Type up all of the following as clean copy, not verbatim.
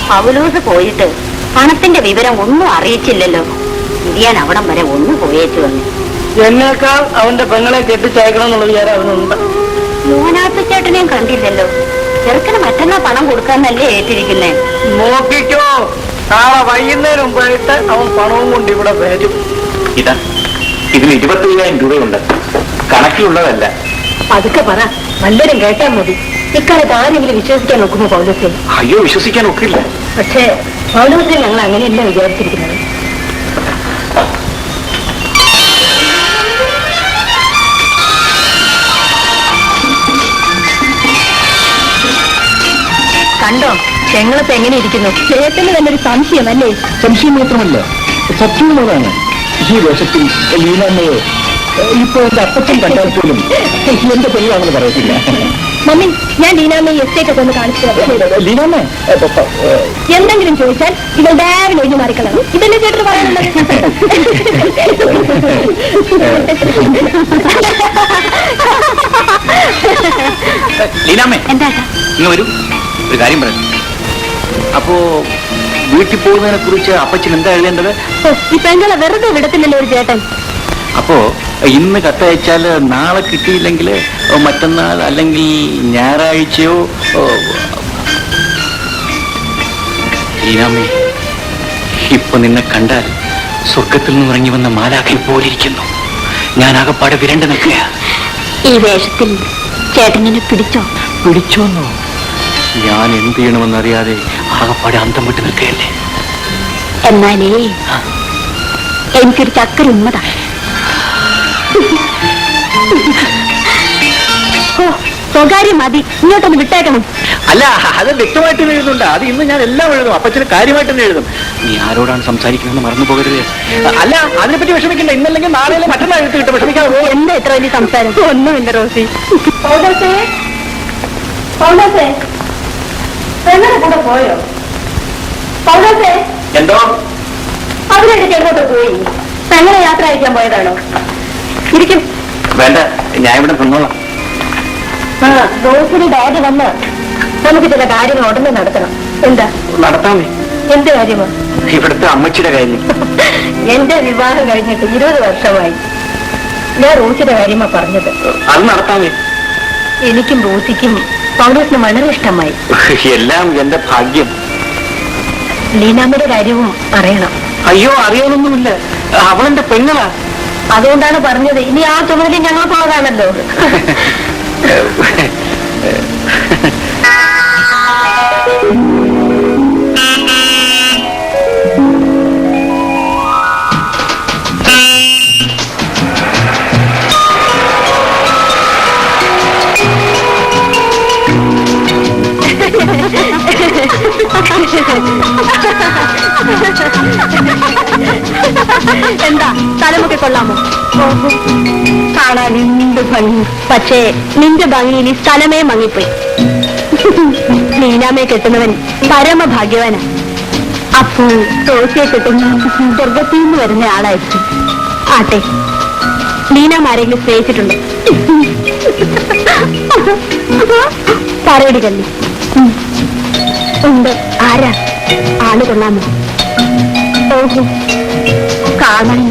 പൗലൂസ് പോയിട്ട് പണത്തിന്റെ വിവരം ഒന്നും അറിയിച്ചില്ലല്ലോ. ഇരിയാൻ അവിടം വരെ ഒന്ന് പോയേച്ചു വന്നു. എന്നേക്കാൾ അവന്റെ പെങ്ങളെ കെട്ടിച്ചയക്കണം എന്നുള്ള വിചാരം അവനുണ്ട്. യുവനാഥ ചേട്ടനെയും കണ്ടില്ലല്ലോ. ചെറുക്കന് മറ്റന്നാ പണം കൊടുക്കാന്നല്ലേ ഏറ്റിരിക്കുന്നേ. നോക്കിക്കോ, നാളെ വൈകുന്നേരം മുമ്പായിട്ട് അവൻ പണവും കൊണ്ട് ഇവിടെ വരും. ഇതാ ഇതിന് 25,000 രൂപയുണ്ട്. കണക്കിലുള്ളതല്ല. അതൊക്കെ പറ, വല്ലരും കേട്ടാൽ മതി. ഇക്കാലത്ത് ആരെങ്കിലും വിശ്വസിക്കാൻ നോക്കുമോ പൗലോസെ? അയ്യോ, വിശ്വസിക്കാൻ ഒക്കില്ല. പക്ഷേ പൗലോസെ ഞങ്ങൾ അങ്ങനെയല്ല വിചാരിച്ചിരിക്കുന്നത്. കണ്ടോ ഞങ്ങളിപ്പോ എങ്ങനെ ഇരിക്കുന്നു? ചേട്ടന് തന്നെ ഒരു സംശയമല്ലേ? സംശയം മാത്രമല്ല, സത്യമുള്ളതാണ്. ഈ വേഷത്തിൽ ലീനാമ്മയെ ഇപ്പൊ എന്റെ അപ്പച്ചൻ കണ്ടാൽ പോലും എന്റെ പെണ്ണാണെന്ന് പറയത്തില്ല. മമ്മി, ഞാൻ ലീനാമ്മയെ എസ്റ്റേറ്റ് ഒക്കെ ഒന്ന് കാണിച്ചു. ലീനാമ്മ എന്തെങ്കിലും ചോദിച്ചാൽ ഇവൾ ഡാവിൽ ഒഴിഞ്ഞു മാറിക്കളാം. ഇതല്ലേ ചേട്ടന് പറയാനുള്ളത്? ലീനാമ്മേ, എന്താ ഇങ്ങ് വരൂ, ഒരു കാര്യം പറയാം. അപ്പോ വീട്ടിൽ പോകുന്നതിനെ കുറിച്ച് അപ്പച്ചൻ എന്താ എഴുതേണ്ടത്? ഈ പെങ്ങളെ വെറുതെ വിടത്തില്ലല്ലോ ഒരു ചേട്ടൻ. അപ്പോ ഇന്ന് കത്തയച്ചാൽ നാളെ കിട്ടിയില്ലെങ്കിൽ മറ്റന്നാൾ അല്ലെങ്കിൽ ഞായറാഴ്ചയോ. ലീനാമ്മേ, ഇപ്പൊ നിന്നെ കണ്ടാൽ സ്വർഗത്തിൽ നിന്ന് ഇറങ്ങി വന്ന മാലാഖയെ പോലിരിക്കുന്നു. ഞാൻ ആകപ്പാടെ വിരണ്ടു നിൽക്കുക. ഈ വേഷത്തിൽ ചേട്ടനെ പിടിച്ചോന്നോ? ഞാൻ എന്ത് ചെയ്യണമെന്നറിയാതെ ആകപ്പാടെ അന്തം വിട്ട് നിൽക്കുകയല്ലേ. എന്നാലേ എനിക്കൊരു ചക്കര ഉമ്മതാ. സ്വകാര്യം മതി, ഇങ്ങോട്ടൊന്ന് വിട്ടേക്കണം. അല്ല, അത് വ്യക്തമായിട്ട് എഴുതുന്നുണ്ട്. അത് ഇന്ന് ഞാൻ എല്ലാം എഴുതും. അപ്പച്ചന് കാര്യമായിട്ട് തന്നെ എഴുതും. നീ ആരോടാണ് സംസാരിക്കുന്നതെന്ന് മറന്നു പോകരുത്. അല്ല, അതിനെപ്പറ്റി വിഷമിക്കണ്ട. ഇന്നല്ലെങ്കിൽ നാളെ മറ്റന്നാൾ എഴുത്ത് കിട്ടും. വിഷമിക്കാതെ. എന്താ ഇത്ര വലിയ സംസാരം? ഒന്നുമില്ല റോസി. കൂടെ പോയോ? എന്തോ അവരുടെ എങ്ങോട്ട് പോയി? പെങ്ങളെ യാത്ര അയക്കാൻ പോയതാണോ? ഇരിക്കും. വേണ്ട, ഞാൻ ഇവിടെ നിന്നോളാം. റോസിന് ഡാഡി വന്ന് നമുക്ക് ചില കാര്യങ്ങൾ ഉടനെ നടത്തണം. എന്താ നടത്താമേ? എന്ത് കാര്യമോ? ഇവിടുത്തെ അമ്മച്ചിയുടെ കാര്യം. എന്റെ വിവാഹം കഴിഞ്ഞിട്ട് 20 വർഷമായി. ഞാൻ റോസിയുടെ കാര്യമാ പറഞ്ഞത്. അത് നടത്താമേ? എനിക്കും റോസിക്കും പൗലോസിന് വളരെ ഇഷ്ടമായി. എല്ലാം എന്റെ ഭാഗ്യം. ലീനാമ്മയുടെ കാര്യവും അറിയണം. അയ്യോ, അറിയാനൊന്നുമില്ല. അവളെന്റെ പെങ്ങളാ. അതുകൊണ്ടാണ് പറഞ്ഞത്. ഇനി ആ ചുമതല ഞങ്ങൾക്കുള്ളതാണല്ലോ. എന്താ തലമുക്കെ കൊള്ളാമോ? കാണാൻ എന്ത് ഭംഗി. പക്ഷേ നിന്റെ ഭംഗിയിൽ ഈ സ്ഥലമേ മങ്ങിപ്പോയി. ലീനാമയെ കെട്ടുന്നവൻ പരമഭാഗ്യവാനാ. അപ്പോൾ തോസിയെ കെട്ടുന്ന സ്വർഗത്തിൽ നിന്ന് വരുന്ന ആളായിരിക്കും. ആട്ടെ, ലീനാമ ആരെങ്കിലും സ്നേഹിച്ചിട്ടുണ്ടോ? പറയടി കല്ലി. ഉണ്ട്. ആരാ? ആള് കൊള്ളാമോ? ഓഹോ, കാണാൻ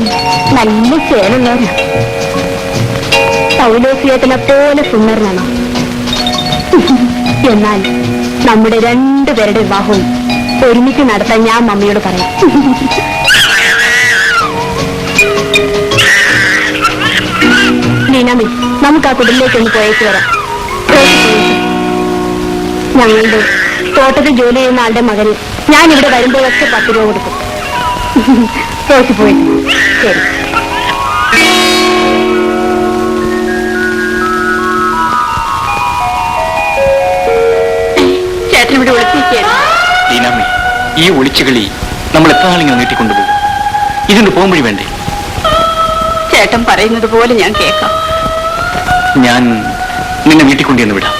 നല്ല ചേലുള്ളവരാ. പൗലോസിയത്തിനെ പോലെ സുന്ദരനാണോ? എന്നാൽ നമ്മുടെ 2 പേരുടെ വിവാഹവും ഒരുമിച്ച് നടത്താൻ ഞാൻ മമ്മിയോട് പറയാം. ലീനാമി, നമുക്ക് ആ കുടിലേക്ക് ഒന്ന് പോയേക്ക് വരാം. ഞങ്ങളുടെ തോട്ടത്തിൽ ജോലി ചെയ്യുന്ന ആളുടെ മകന് ഞാൻ ഇവിടെ വരുമ്പോഴൊക്കെ 10 രൂപ കൊടുക്കും. റോസി പോയി. ശരി. ചേട്ടൻ ഇവിടെ വിളിച്ചിരിക്കുകയാണ്. ഈ ഒളിച്ചുകളി നമ്മൾ എത്ര നാളിങ്ങനെ നീട്ടിക്കൊണ്ടുപോകും? ഇതിന് പോകുമ്പോഴേ വേണ്ടേ? ചേട്ടൻ പറയുന്നത് പോലെ ഞാൻ കേൾക്കാം. ഞാൻ നിന്നെ വീട്ടിൽ കൊണ്ടുവന്ന് വിടാം.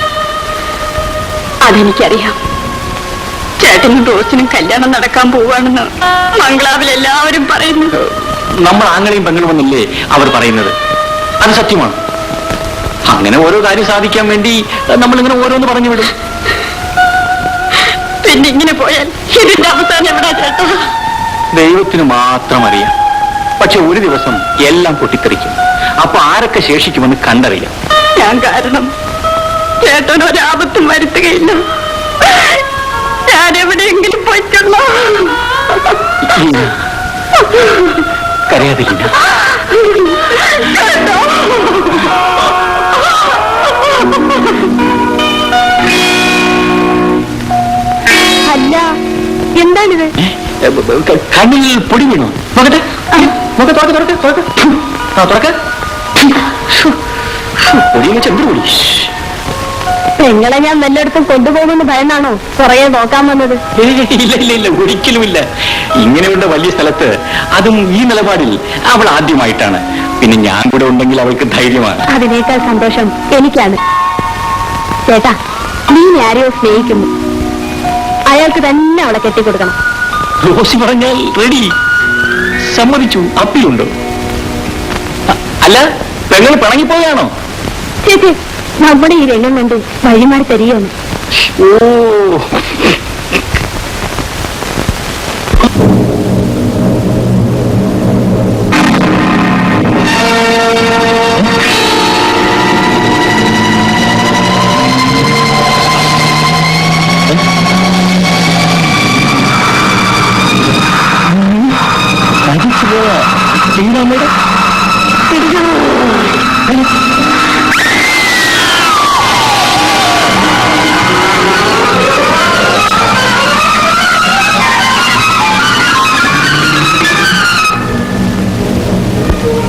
അതെനിക്കറിയാം. ചേട്ടനും റോസിനും കല്യാണം നടക്കാൻ പോവാണെന്ന് മംഗളാവിൽ എല്ലാവരും പറയുന്നു. നമ്മൾ ആങ്ങളെയും പെങ്ങളുമെന്നല്ലേ അവർ പറയുന്നത്? അത് സത്യമാണ്. അങ്ങനെ ഓരോ കാര്യം സാധിക്കാൻ വേണ്ടി നമ്മളിങ്ങനെ ഓരോന്ന് പറഞ്ഞു വിടും. പിന്നെ ഇങ്ങനെ പോയാൽ ഇതിന്റെ അവസാനം എവിടാ ചേട്ടാ? ദൈവത്തിന് മാത്രം അറിയാം. പക്ഷെ ഒരു ദിവസം എല്ലാം പൊട്ടിത്തെറിക്കും. അപ്പൊ ആരൊക്കെ ശേഷിക്കുമെന്ന് കണ്ടറിയാം. ഞാൻ കാരണം ചേട്ടൻ ഒരാപത്തും വരുത്തുകയില്ല. ഞാൻ എവിടെയെങ്കിലും പോയിക്കൊള്ളാം. കരയാതില്ല. അല്ല, എന്താണിത്? കണ്ണിൽ പൊടി വീണു. നോക്കട്ടെ, പൊടി ചെന്തു പൊടി. നിങ്ങളെ ഞാൻ വല്ലയിടത്തും കൊണ്ടുപോകുമെന്ന് ഭയന്നാണോ പുറകെ നോക്കാൻ വന്നത്? ഇല്ല, ഒരിക്കലുമില്ല. ഇങ്ങനെയുള്ള വലിയ സ്ഥലത്ത്, അതും ഈ നിലപാടിൽ അവൾ ആദ്യമായിട്ടാണ്. പിന്നെ ഞാൻ കൂടെ ഉണ്ടെങ്കിൽ അവൾക്ക് ധൈര്യമാണ്. അതിനേക്കാൾ സന്തോഷം എനിക്കാണ്. ചേട്ടാ, നീ ആരെയോ സ്നേഹിക്കുന്നു. അയാൾക്ക് തന്നെ അവളെ കെട്ടിക്കൊടുക്കണം. റോസി പറഞ്ഞാൽ റെഡി, സമ്മതിച്ചു. അപ്പീലുണ്ടോ? അല്ല, പെങ്ങൾ പിണങ്ങിപ്പോയാണോ? ചേച്ചി, നമ്മുടെ ഈ രംഗം കണ്ട് വഴിമാറി തരികയാണ്. ഓ,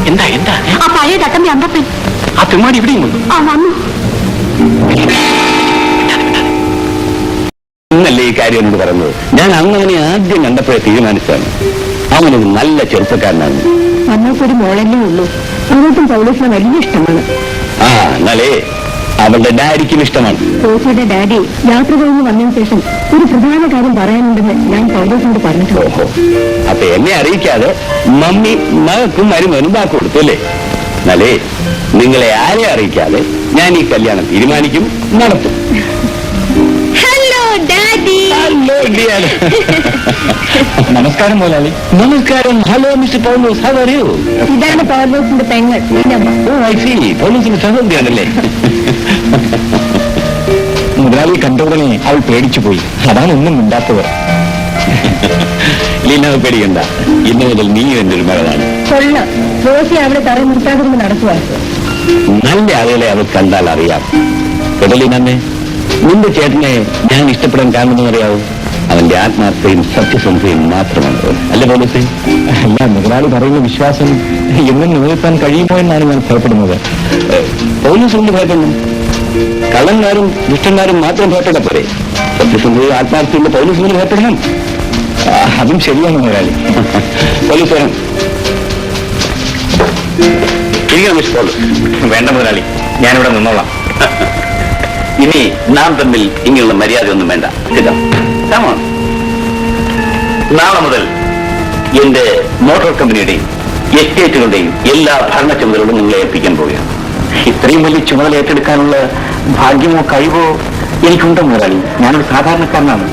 എന്താ ആ പഴയ തട്ടമ്പി അമ്പപ്പൻ ആ തെമ്മാടി ഇവിടെയും വന്നു. ആ വന്നു. ഇന്നല്ലേ ഈ കാര്യം എന്ന് പറഞ്ഞത്? ഞാൻ അങ്ങനെ ആദ്യം കണ്ടപ്പോഴേ തീരുമാനിച്ചതാണ്. അവനൊരു നല്ല ചെറുപ്പക്കാരനാണ്. ഞങ്ങൾക്കൊരു മോളല്ലേ ഉള്ളൂ. അവൾക്കും പൗലോസിനെ വലിയ ഇഷ്ടമാണ്. ആ, എന്നാലേ അവളുടെ ഡാഡിക്കും ഇഷ്ടമാണ്. റോസിയുടെ ഡാഡി യാത്ര കഴിഞ്ഞ് വന്നതിന് ശേഷം ഒരു പ്രധാന കാര്യം പറയാനുണ്ടെന്ന് ഞാൻ പൗലോസിനോട് പറഞ്ഞിട്ടുണ്ട്. ഓഹോ, അപ്പൊ എന്നെ അറിയിക്കാതെ മമ്മി മകൾക്കും മരുമോനും വാക്ക് കൊടുത്തു അല്ലേ? എന്നാലേ നിങ്ങളെ ആരെ അറിയിക്കാതെ ഞാൻ ഈ കല്യാണം തീരുമാനിക്കും, നടത്തും. Hello daddy. Hello dear. നമസ്കാരം മുതലാളി. നമസ്കാരം. Hello mister Paulose, how are you? ഇതാണ് പൗലോസിന്റെ പെങ്ങൾ. ഓ, ഐ സീ. പൗലോസിന്റെ സഹോദരിയാണല്ലേ? മുതലാളി കണ്ടോടനെ അവൾ പേടിച്ചു പോയി. അതാണ് ഒന്നും മിണ്ടാത്തവർ. ലീന, പേടിക്കണ്ട. ഇന്ന് മുതൽ നീ എന്റെ ഒരു മകളാണ്. കൊള്ളാം. റോസി അവളെ തറ നിർത്താതെ നടത്തുവാണ്. നല്ല ആളുകളെ അവൾ കണ്ടാൽ അറിയാം. കേട്ടലീനമ്മേ, നിന്റെ ചേട്ടനെ ഞാൻ ഇഷ്ടപ്പെടാൻ കാരണം അറിയാവൂ? അവന്റെ ആത്മാർത്ഥയും സത്യസന്ധയും മാത്രമാണ്. അല്ലേ പൗലോസേ? അല്ല, മുതലാളി പറയുന്ന വിശ്വാസം എന്നും നിലനിർത്താൻ കഴിയുമോ എന്നാണ് ഞാൻ ഭയപ്പെടുന്നത്. പൗലോസ് കൊണ്ട് ഭയപ്പെടുന്നു. കള്ളന്മാരും ദുഷ്ടന്മാരും മാത്രം ഭയപ്പെടാ പോരെ? സത്യസന്ധയും ആത്മാർത്ഥയുള്ള പൗലോസിന് ഭയപ്പെടണം. അതും ശരിയാണ് മുതലാളി. പൗലോസ് വരണം. ഇരിക്കണം മിസ്റ്റർ പൗലോസ്. വേണ്ട മുതലാളി, ഞാനിവിടെ നിന്നോളാം. ഇനി നാം തമ്മിൽ ഇങ്ങനെയുള്ള മര്യാദയൊന്നും വേണ്ട. ഇതാ, come on. നാളെ മുതൽ എന്റെ മോട്ടോർ കമ്പനിയുടെയും എസ്റ്റേറ്റുകളുടെയും എല്ലാ ഭരണ ചുമതലകളും നിങ്ങളെ ഏൽപ്പിക്കാൻ പോവുകയാണ്. ഇത്രയും വലിയ ചുമതല ഏറ്റെടുക്കാനുള്ള ഭാഗ്യമോ കഴിവോ എനിക്കുണ്ടോ മുതലാളി? ഞാനൊരു സാധാരണക്കാരനാണ്.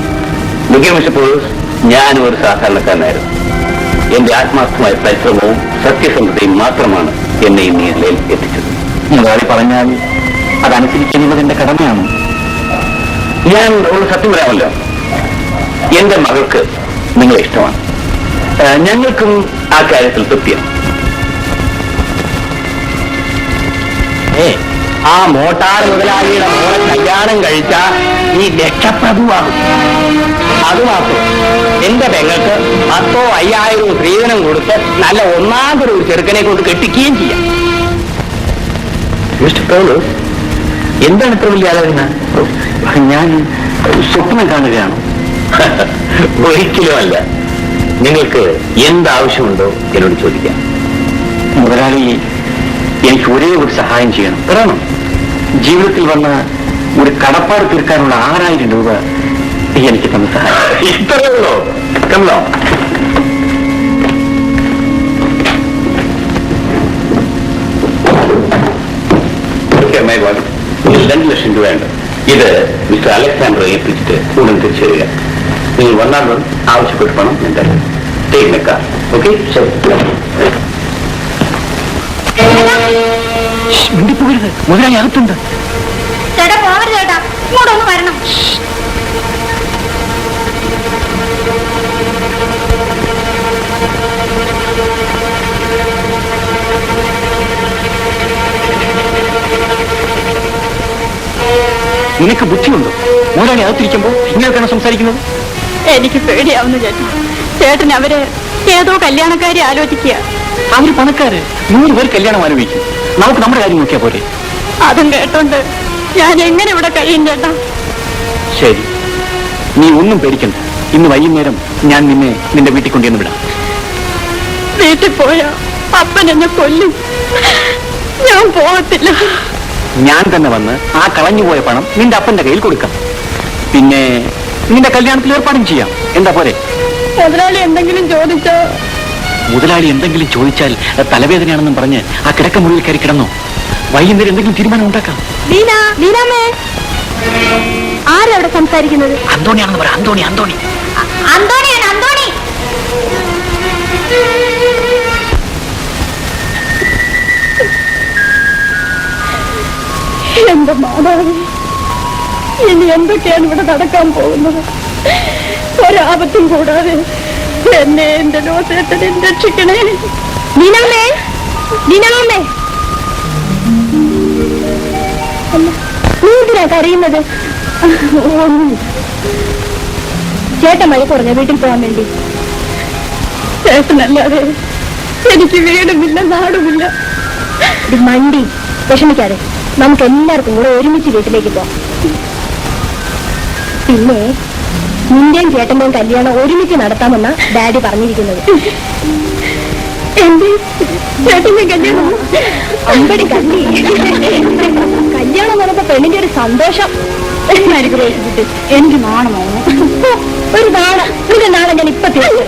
മിസ്റ്റർ പൗലോസ്, ഞാനും ഒരു സാധാരണക്കാരനായിരുന്നു. എന്റെ ആത്മാർത്ഥമായ പരിശ്രമവും സത്യസന്ധതയും മാത്രമാണ് എന്നെ ഈ നിലയിൽ എത്തിച്ചത്. മുതലാളി പറഞ്ഞാൽ അതനുസരിക്കുന്നത് എന്റെ കടമയാണ്. ഞാൻ ഒന്ന് സത്യം പറയാമല്ലോ, എന്റെ മകൾക്ക് നിങ്ങളെ ഇഷ്ടമാണ്. ഞങ്ങൾക്കും ആ കാര്യത്തിൽ തൃപ്തിയാണ്. ആ മോട്ടാർ മുതലാളിയുടെ മോളെ കല്യാണം കഴിച്ച ഈ ലക്ഷപ്രഭുവാകും. അതുമാത്രം എന്റെ പെങ്ങൾക്ക് 10,000 or 5,000 സ്ത്രീധനം കൊടുത്ത് നല്ല ഒന്നാമതൊരു ചെറുക്കനെ കൊണ്ട് കെട്ടിക്കുകയും ചെയ്യാം. മിസ്റ്റർ പൗലോസ്, എന്താണ് ഇത്ര വലിയ ആലോചന? ഞാൻ സ്വപ്നം കാണുകയാണ്. ഒരിക്കലുമല്ല. നിങ്ങൾക്ക് എന്താവശ്യമുണ്ടോ എന്നോട് ചോദിക്കാം. മുതലാളി, എനിക്ക് ഒരേ ഒരു സഹായം ചെയ്യണം. പറയണം. ജീവിതത്തിൽ വന്ന ഒരു കടപ്പാട് തീർക്കാനുള്ള 6,000 രൂപ എനിക്ക് തന്ന സഹായം. ഇത്രയേ ഉള്ളൂ. കണ്ടോ? മൈ വൈഫ്, 2 ലക്ഷം രൂപയുണ്ട്. ഇത് മിസ്റ്റർ അലക്സാണ്ടറെ ഏൽപ്പിച്ചിട്ട് ഉടൻ തിരിച്ചു തരിക. നിങ്ങൾ വന്നാൽ ആവശ്യപ്പെട്ട് പണം ഞാൻ തരാം. Take my car. ഓക്കെ? ശരി. മിണ്ടിപ്പോകരുത്, മുതലാളി അകത്തുണ്ട്. ചേട്ടാ പോകരുത് ചേട്ടാ, ഇങ്ങോട്ടൊന്ന് വരണം. നിനക്ക് ബുദ്ധിയുണ്ടോ? മുതലാളി അകത്തിരിക്കുമ്പോ ഇങ്ങനെയൊക്കെയാണ് സംസാരിക്കുന്നത്? എനിക്ക് പേടിയാവുന്നു ചേട്ടാ. ചേട്ടൻ അവര് ഏതോ കല്യാണക്കാരി ആലോചിക്കുക. അവര് പണക്കാര്, 100 പേർ കല്യാണം ആലോചിക്കും. നമുക്ക് നമ്മുടെ കാര്യം നോക്കിയാ പോരെ? അതും കേട്ടോണ്ട് ഞാൻ എങ്ങനെ ഇവിടെ കഴിയും ചേട്ടാ? ശരി, നീ ഒന്നും പേടിക്കണ്ട. ഇന്ന് വൈകുന്നേരം ഞാൻ നിന്റെ വീട്ടിൽ കൊണ്ടുവന്ന് വിടാം. വീട്ടിൽ പോയാ അപ്പൻ എന്നെ കൊല്ലും. ഞാൻ പോകത്തില്ല. ഞാൻ തന്നെ വന്ന് ആ കളഞ്ഞുപോയ പണം നിന്റെ അപ്പന്റെ കയ്യിൽ കൊടുക്കാം. പിന്നെ നിന്റെ കല്യാണത്തിൽ ഏർപ്പാടും ചെയ്യാം. എന്താ പോരെ? മുതലാളി എന്തെങ്കിലും ചോദിച്ചോ? മുതലാളി എന്തെങ്കിലും ചോദിച്ചാൽ തലവേദനയാണെന്നും പറഞ്ഞ് ആ കിടക്ക മുറിയിൽ കയറി കിടന്നോ. വൈകുന്നേരം എന്തെങ്കിലും തീരുമാനം ഉണ്ടാക്കാം. ലീനാമേ, ആരവിടെ സംസാരിക്കുന്നത്? അന്തോണിയാണെന്ന് പറ. അന്തോണി. അന്തോണിയാണ്, അന്തോണി. എന്റെ മാതാവേ, ഇനി എന്തൊക്കെയാണ് ഇവിടെ നടക്കാൻ പോകുന്നത്? ഒരാപത്തും കൂടാതെ എന്നെ എന്റെ ലോകത്തെ രക്ഷിക്കണേ. ലീനാമേ, ലീനാമേ, നീ എന്തിനാ കരയുന്നത്? ചേട്ടൻ മഴ കുറഞ്ഞ വീട്ടിൽ പോകാൻ വേണ്ടി. ചേട്ടനല്ലാതെ എനിക്ക് വീടുമില്ല, നാടുമില്ല. മണ്ടി വിഷമിക്കാതെ, നമുക്ക് എല്ലാവർക്കും കൂടെ ഒരുമിച്ച് വീട്ടിലേക്ക് പോവാം. പിന്നെ നിന്റെയും ചേട്ടന്റെയും കല്യാണം ഒരുമിച്ച് നടത്താമെന്ന ഡാഡി പറഞ്ഞിരിക്കുന്നത്. എന്റെ ചേട്ടന്റെ കല്യാണം അമ്പടി കല്ലി. കല്യാണം നടന്ന പെണ്ണിന്റെ ഒരു സന്തോഷം എനിക്ക് നാണമോ? ഒരു നാണം, നിന്റെ നാണം ഞാൻ ഇപ്പൊ തീർന്നു.